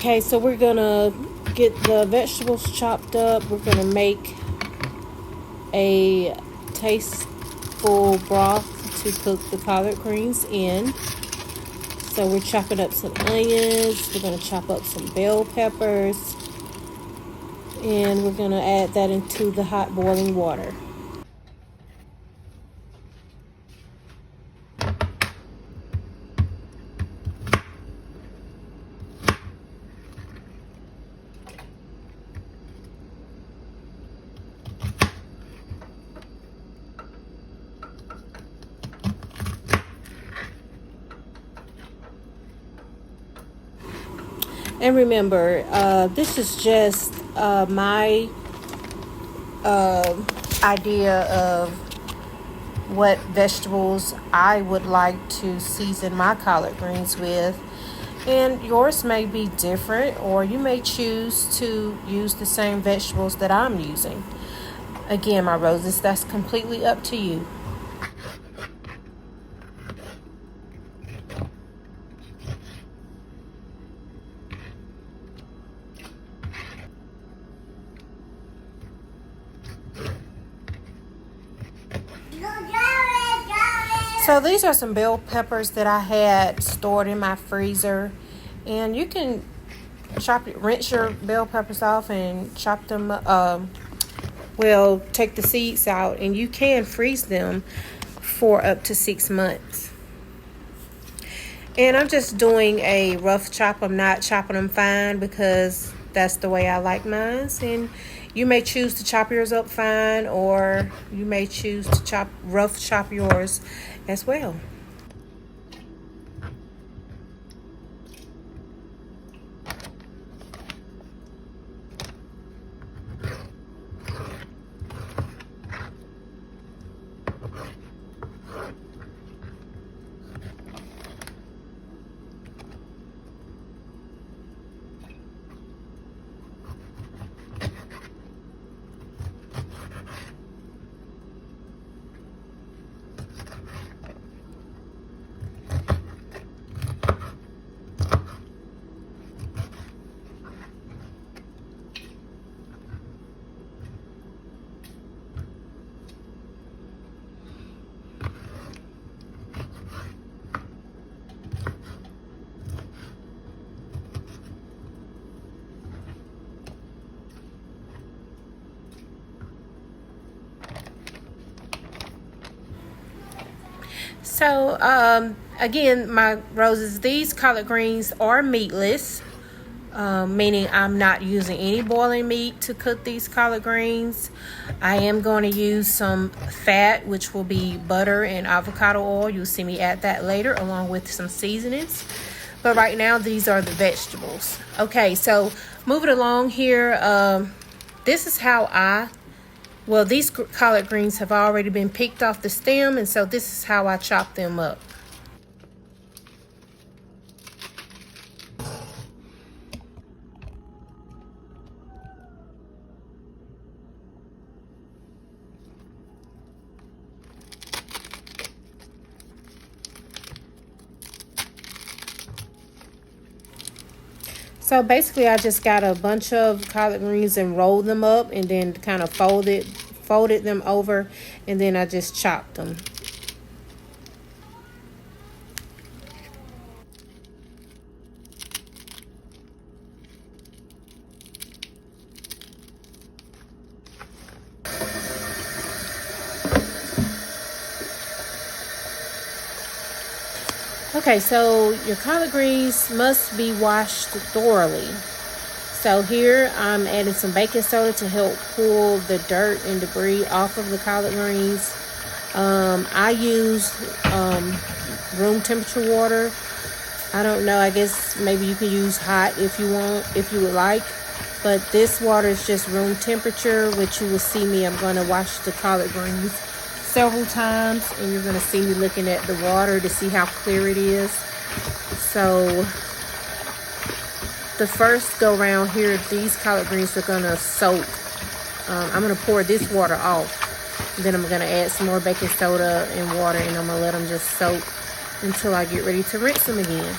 Okay, so we're gonna get the vegetables chopped up. We're gonna make a tasteful broth to cook the collard greens in. So we're chopping up some onions. We're gonna chop up some bell peppers, and we're gonna add that into the hot boiling water. And remember, this is just my idea of what vegetables I would like to season my collard greens with. And yours may be different, or you may choose to use the same vegetables that I'm using. Again, my roses, that's completely up to you. So these are some bell peppers that I had stored in my freezer, and you can rinse your bell peppers off and chop them, take the seeds out, and you can freeze them for up to 6 months. And I'm just doing a rough chop. I'm not chopping them fine because that's the way I like mine. And you may choose to chop yours up fine, or you may choose to rough chop yours as well. So, again, my roses, these collard greens are meatless, meaning I'm not using any boiling meat to cook these collard greens. I am going to use some fat, which will be butter and avocado oil. You'll see me add that later, along with some seasonings. But right now, these are the vegetables. Okay, so moving along here, this is how these collard greens have already been picked off the stem, and so this is how I chop them up. So basically, I just got a bunch of collard greens and rolled them up, and then kind of folded them over, and then I just chopped them. Okay, so your collard greens must be washed thoroughly. So here I'm adding some baking soda to help pull the dirt and debris off of the collard greens. I use room temperature water. I don't know, I guess maybe you can use hot if you would like. But this water is just room temperature, which you will see me. I'm going to wash the collard greens several times, and you're going to see me looking at the water to see how clear it is. So the first go round here, these collard greens are going to soak. I'm going to pour this water off. Then I'm going to add some more baking soda and water, and I'm going to let them just soak until I get ready to rinse them again.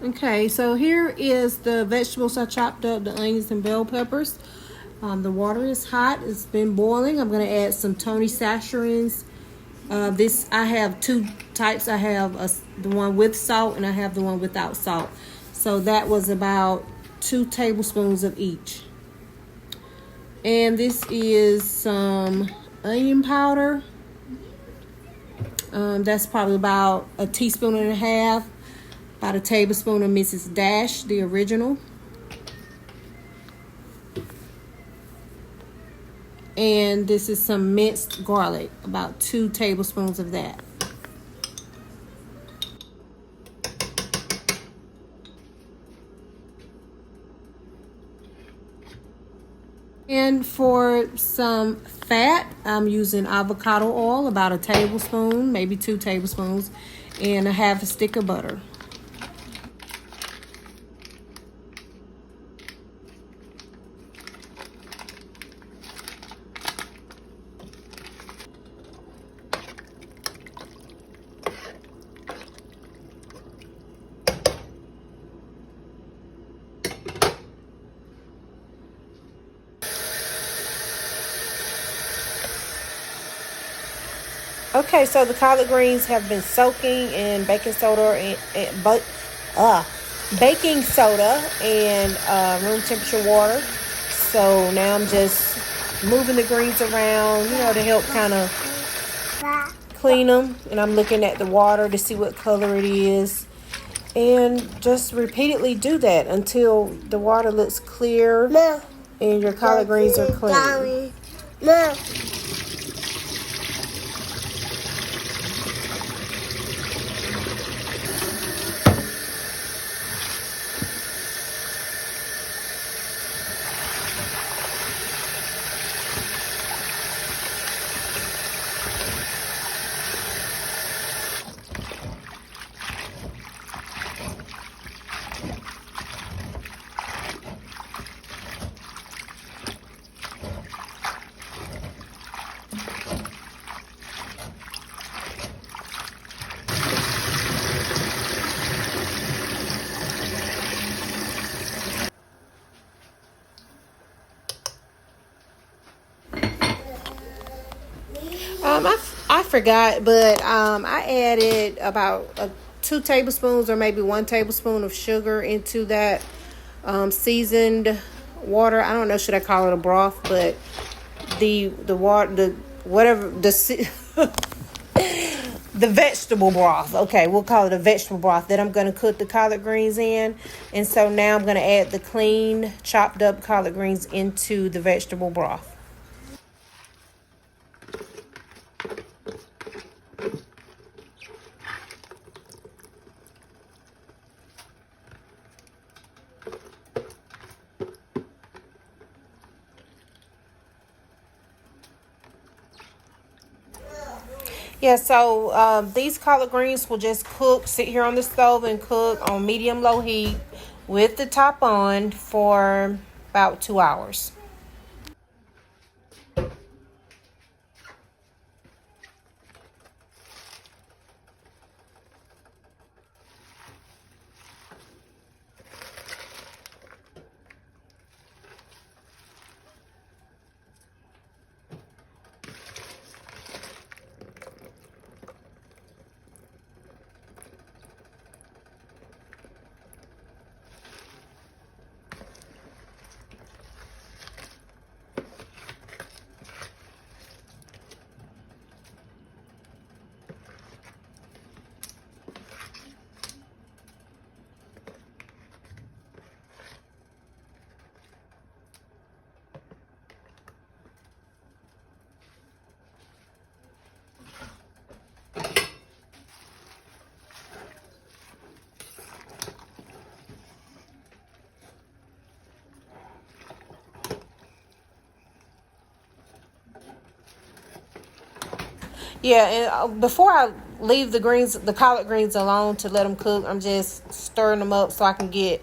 Okay, so here is the vegetables I chopped up, the onions and bell peppers. The water is hot. It's been boiling. I'm going to add some 𝙲𝚘𝚕𝚕𝚊𝚛. I have two types. I have the one with salt and I have the one without salt. So that was about 2 tablespoons of each. And this is some onion powder. That's probably about 1.5 teaspoons. About 1 tablespoon of Mrs. Dash, the original. And this is some minced garlic, about 2 tablespoons of that. And for some fat, I'm using avocado oil, about 1 tablespoon, maybe 2 tablespoons, and 1/2 stick of butter. Okay, so the collard greens have been soaking in baking soda and room temperature water. So now I'm just moving the greens around, to help kind of clean them. And I'm looking at the water to see what color it is. And just repeatedly do that until the water looks clear and your collard greens are clean. I forgot, but I added about 2 tablespoons or maybe 1 tablespoon of sugar into that seasoned water. I don't know, should I call it a broth, but the vegetable broth. Okay, we'll call it a vegetable broth that I'm going to cook the collard greens in. And so now I'm going to add the clean chopped up collard greens into the vegetable broth. Yeah, so these collard greens will just sit here on the stove and cook on medium-low heat with the top on for about 2 hours. Yeah, and before I leave the collard greens alone to let them cook, I'm just stirring them up so I can get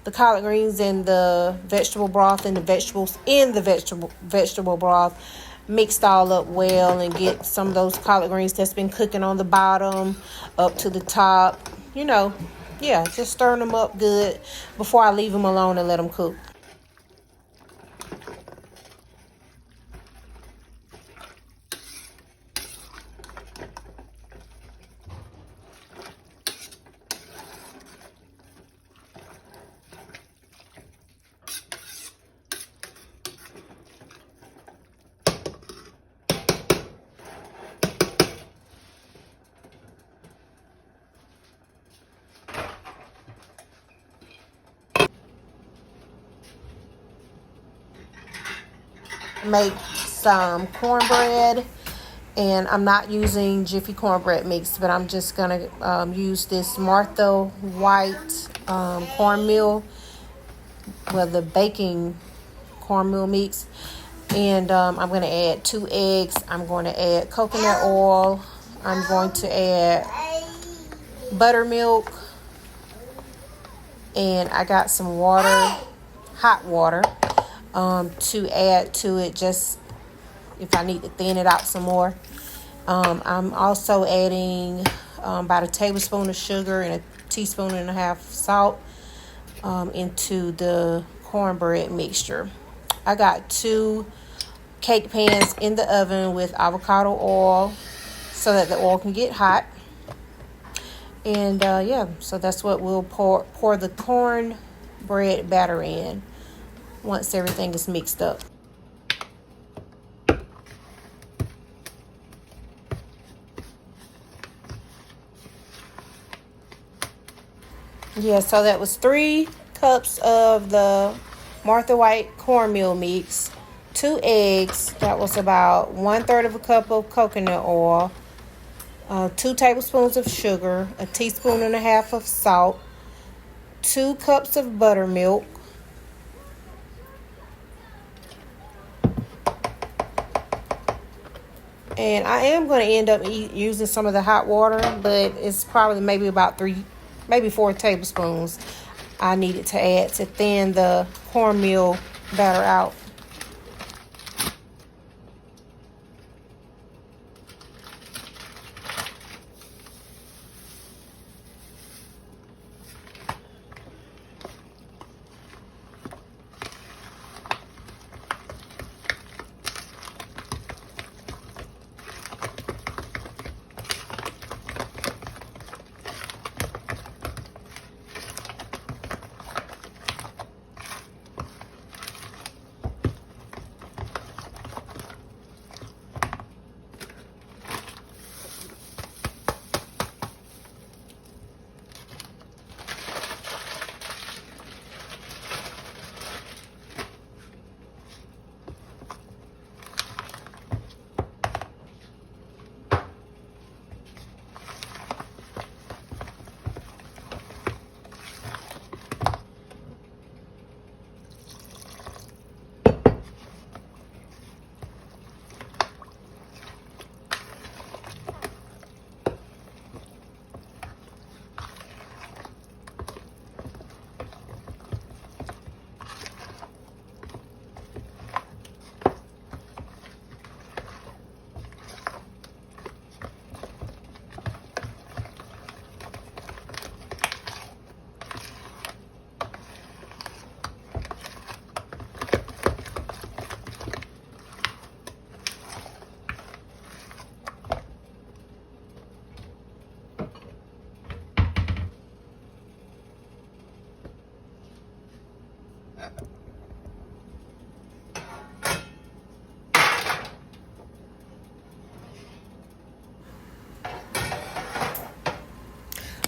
the collard greens and the vegetable broth and the vegetables in the vegetable broth mixed all up well, and get some of those collard greens that's been cooking on the bottom up to the top, yeah, just stir them up good before I leave them alone and let them cook. Make some cornbread, and I'm not using Jiffy cornbread mix, but I'm just gonna use this Martha White cornmeal, well, the baking cornmeal mix. And I'm going to add 2 eggs. I'm going to add coconut oil. I'm going to add buttermilk, and I got some water, hot water, to add to it, just if I need to thin it out some more. I'm also adding about a tablespoon of sugar and a teaspoon and a half salt into the cornbread mixture. I got 2 cake pans in the oven with avocado oil so that the oil can get hot. And yeah, so that's what we'll pour the cornbread batter in once everything is mixed up. Yeah, so that was 3 cups of the Martha White cornmeal mix, 2 eggs, that was about 1/3 of a cup of coconut oil, 2 tablespoons of sugar, a teaspoon and a half of salt, 2 cups of buttermilk, and I am going to end up using some of the hot water, but it's probably maybe 4 tablespoons I needed to add to thin the cornmeal batter out.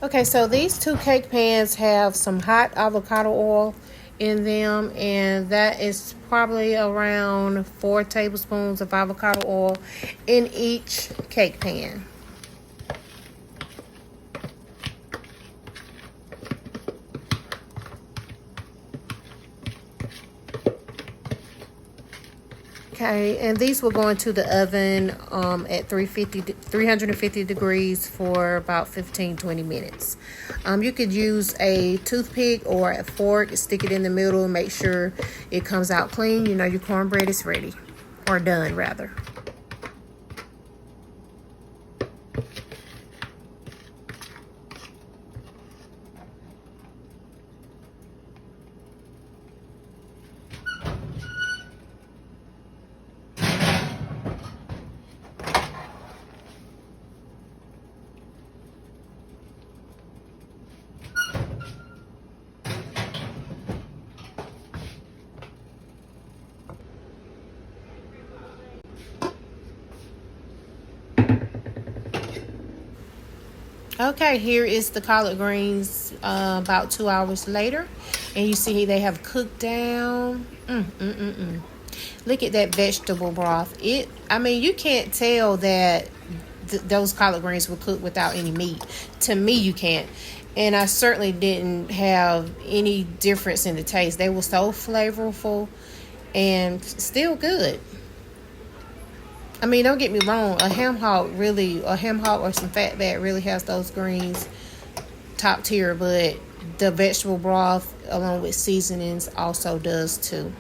Okay, so these 2 cake pans have some hot avocado oil in them, and that is probably around 4 tablespoons of avocado oil in each cake pan. Okay, and these will go into the oven at 350 degrees for about 15-20 minutes. You could use a toothpick or a fork, stick it in the middle, make sure it comes out clean. You know your cornbread is ready, or done rather. Okay, here is the collard greens about 2 hours later. And you see they have cooked down. Look at that vegetable broth. I mean, you can't tell that those collard greens were cooked without any meat. To me, you can't. And I certainly didn't have any difference in the taste. They were so flavorful and still good. I mean, don't get me wrong. A ham hock or some fatback really has those greens top tier. But the vegetable broth along with seasonings also does too.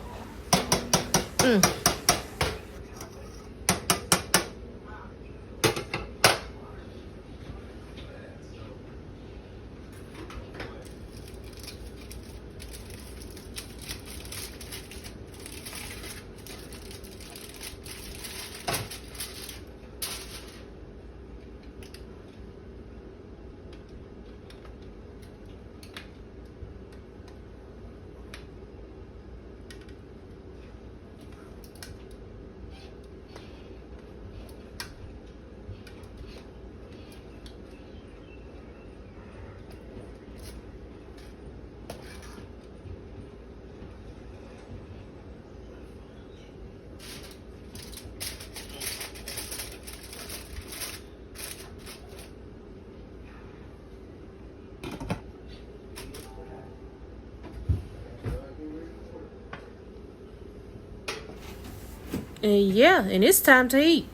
And yeah, and it's time to eat.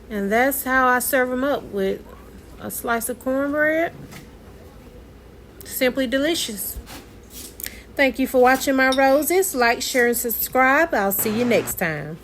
And that's how I serve them up, with a slice of cornbread. Simply delicious. Thank you for watching my roses. Like, share, and subscribe. I'll see you next time.